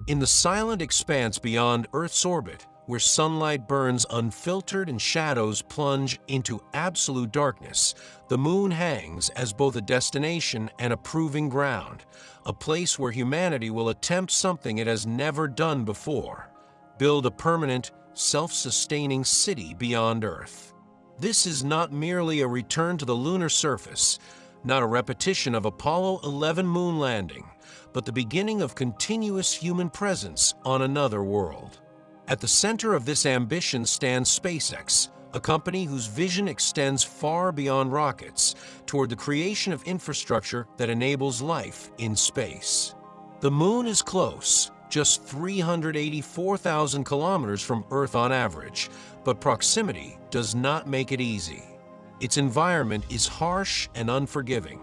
In the silent expanse beyond Earth's orbit, where sunlight burns unfiltered and shadows plunge into absolute darkness, the moon hangs as both a destination and a proving ground, a place where humanity will attempt something it has never done before: build a permanent, self-sustaining city beyond Earth. This is not merely a return to the lunar surface, not a repetition of Apollo 11 moon landing, but the beginning of continuous human presence on another world. At the center of this ambition stands SpaceX, a company whose vision extends far beyond rockets toward the creation of infrastructure that enables life in space. The moon is close, just 384,000 kilometers from Earth on average, but proximity does not make it easy. Its environment is harsh and unforgiving.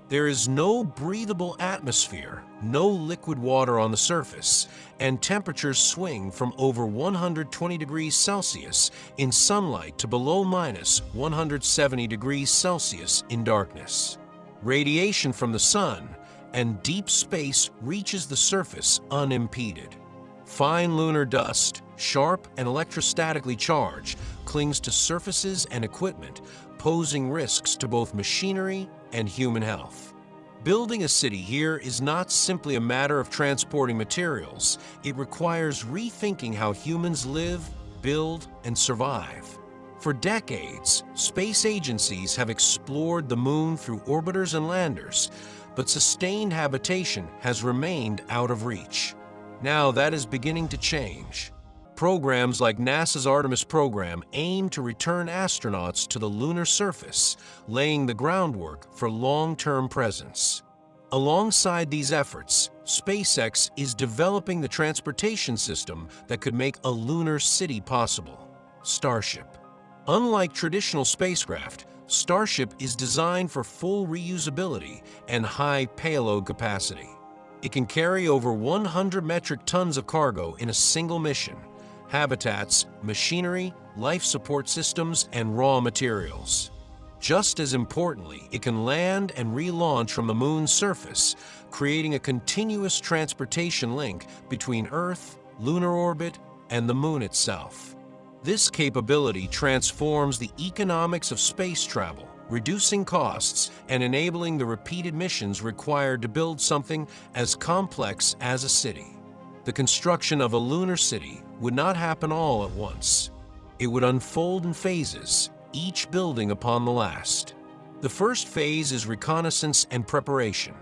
There is no breathable atmosphere, no liquid water on the surface, and temperatures swing from over 120 degrees Celsius in sunlight to below minus 170 degrees Celsius in darkness. Radiation from the sun and deep space reaches the surface unimpeded. Fine lunar dust, sharp and electrostatically charged, clings to surfaces and equipment, posing risks to both machinery and human health. Building a city here is not simply a matter of transporting materials. It requires rethinking how humans live, build, and survive. For decades, space agencies have explored the moon through orbiters and landers, but sustained habitation has remained out of reach. Now that is beginning to change. Programs like NASA's Artemis program aim to return astronauts to the lunar surface, laying the groundwork for long-term presence. Alongside these efforts, SpaceX is developing the transportation system that could make a lunar city possible: Starship. Unlike traditional spacecraft, Starship is designed for full reusability and high payload capacity. It can carry over 100 metric tons of cargo in a single mission: habitats, machinery, life support systems, and raw materials. Just as importantly, it can land and relaunch from the moon's surface, creating a continuous transportation link between Earth, lunar orbit, and the moon itself. This capability transforms the economics of space travel, reducing costs and enabling the repeated missions required to build something as complex as a city. The construction of a lunar city would not happen all at once. It would unfold in phases, each building upon the last. The first phase is reconnaissance and preparation.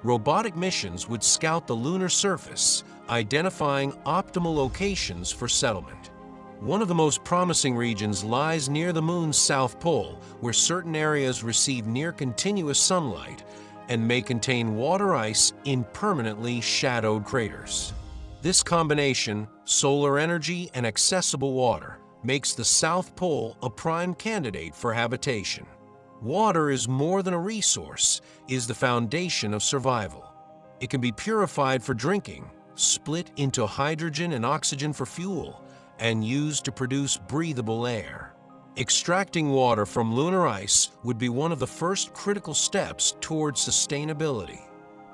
Robotic missions would scout the lunar surface, identifying optimal locations for settlement. One of the most promising regions lies near the moon's south pole, where certain areas receive near-continuous sunlight and may contain water ice in permanently shadowed craters. This combination, solar energy and accessible water, makes the South Pole a prime candidate for habitation. Water is more than a resource, it is the foundation of survival. It can be purified for drinking, split into hydrogen and oxygen for fuel, and used to produce breathable air. Extracting water from lunar ice would be one of the first critical steps towards sustainability.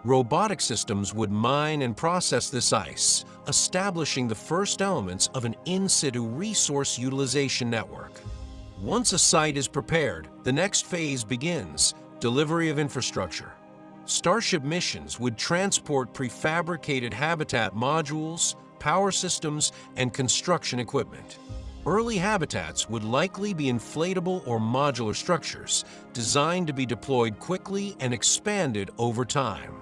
Robotic systems would mine and process this ice, establishing the first elements of an in-situ resource utilization network. Once a site is prepared, the next phase begins: delivery of infrastructure. Starship missions would transport prefabricated habitat modules, power systems, and construction equipment. Early habitats would likely be inflatable or modular structures, designed to be deployed quickly and expanded over time.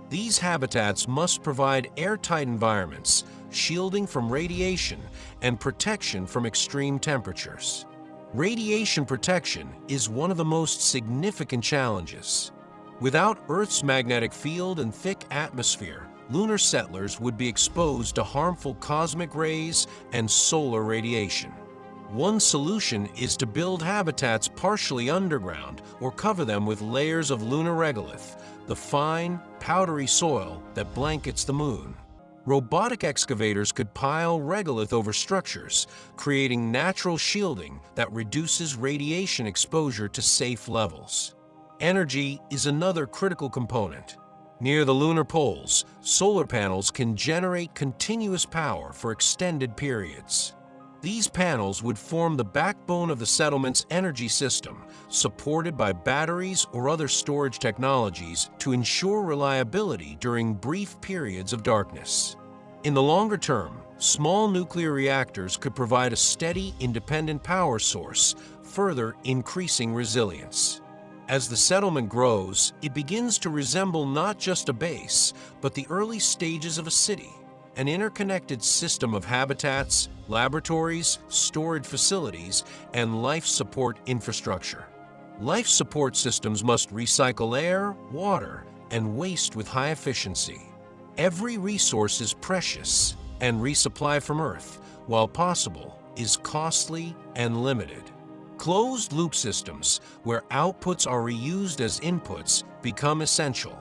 These habitats must provide airtight environments, shielding from radiation and protection from extreme temperatures. Radiation protection is one of the most significant challenges. Without Earth's magnetic field and thick atmosphere, lunar settlers would be exposed to harmful cosmic rays and solar radiation. One solution is to build habitats partially underground or cover them with layers of lunar regolith, the fine, powdery soil that blankets the moon. Robotic excavators could pile regolith over structures, creating natural shielding that reduces radiation exposure to safe levels. Energy is another critical component. Near the lunar poles, solar panels can generate continuous power for extended periods. These panels would form the backbone of the settlement's energy system, supported by batteries or other storage technologies to ensure reliability during brief periods of darkness. In the longer term, small nuclear reactors could provide a steady, independent power source, further increasing resilience. As the settlement grows, it begins to resemble not just a base, but the early stages of a city, an interconnected system of habitats, laboratories, storage facilities, and life support infrastructure. Life support systems must recycle air, water, and waste with high efficiency. Every resource is precious, and resupply from Earth, while possible, is costly and limited. Closed-loop systems, where outputs are reused as inputs, become essential.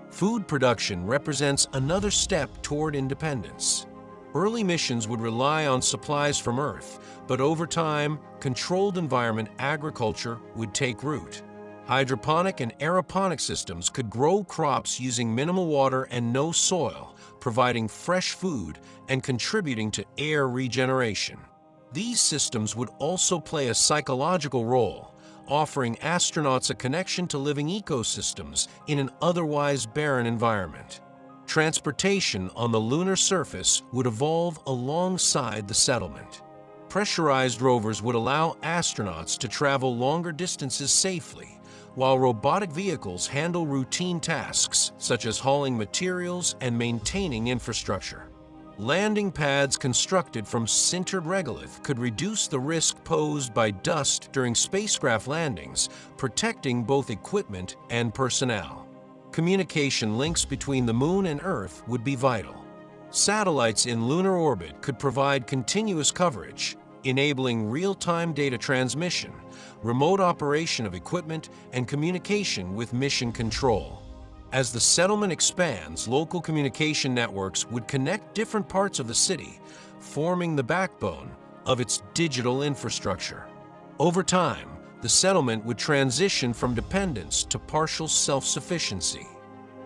Food production represents another step toward independence. Early missions would rely on supplies from Earth, but over time, controlled environment agriculture would take root. Hydroponic and aeroponic systems could grow crops using minimal water and no soil, providing fresh food and contributing to air regeneration. These systems would also play a psychological role, offering astronauts a connection to living ecosystems in an otherwise barren environment. Transportation on the lunar surface would evolve alongside the settlement. Pressurized rovers would allow astronauts to travel longer distances safely, while robotic vehicles handle routine tasks such as hauling materials and maintaining infrastructure. Landing pads constructed from sintered regolith could reduce the risk posed by dust during spacecraft landings, protecting both equipment and personnel. Communication links between the Moon and Earth would be vital. Satellites in lunar orbit could provide continuous coverage, enabling real-time data transmission, remote operation of equipment, and communication with mission control. As the settlement expands, local communication networks would connect different parts of the city, forming the backbone of its digital infrastructure. Over time, the settlement would transition from dependence to partial self-sufficiency.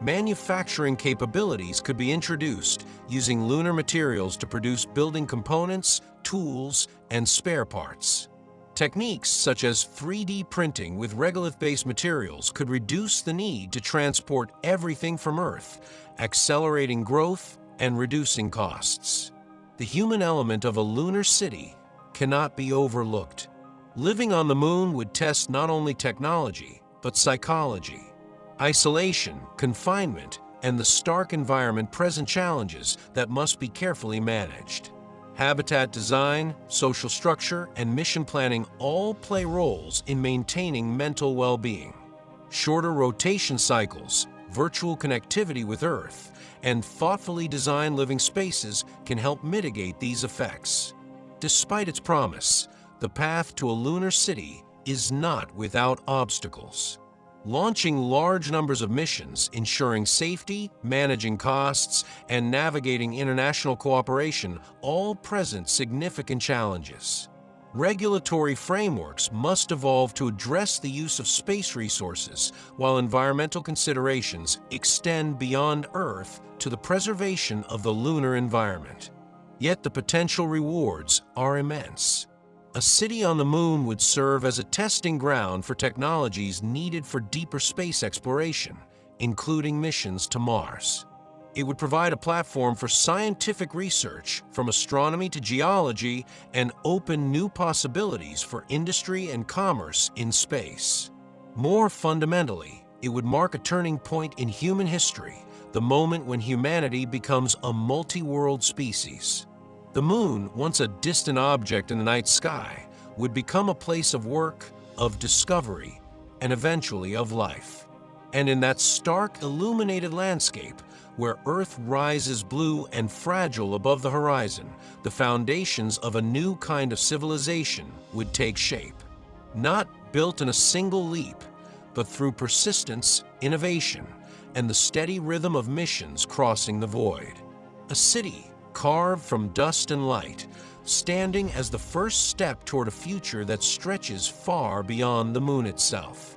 Manufacturing capabilities could be introduced using lunar materials to produce building components, tools, and spare parts. Techniques such as 3D printing with regolith-based materials could reduce the need to transport everything from Earth, accelerating growth and reducing costs. The human element of a lunar city cannot be overlooked. Living on the Moon would test not only technology, but psychology. Isolation, confinement, and the stark environment present challenges that must be carefully managed. Habitat design, social structure, and mission planning all play roles in maintaining mental well-being. Shorter rotation cycles, virtual connectivity with Earth, and thoughtfully designed living spaces can help mitigate these effects. Despite its promise, the path to a lunar city is not without obstacles. Launching large numbers of missions, ensuring safety, managing costs, and navigating international cooperation all present significant challenges. Regulatory frameworks must evolve to address the use of space resources, while environmental considerations extend beyond Earth to the preservation of the lunar environment. Yet the potential rewards are immense. A city on the Moon would serve as a testing ground for technologies needed for deeper space exploration, including missions to Mars. It would provide a platform for scientific research, from astronomy to geology, and open new possibilities for industry and commerce in space. More fundamentally, it would mark a turning point in human history, the moment when humanity becomes a multi-world species. The Moon, once a distant object in the night sky, would become a place of work, of discovery, and eventually of life. And in that stark, illuminated landscape, where Earth rises blue and fragile above the horizon, the foundations of a new kind of civilization would take shape. Not built in a single leap, but through persistence, innovation, and the steady rhythm of missions crossing the void. A city carved from dust and light, standing as the first step toward a future that stretches far beyond the Moon itself.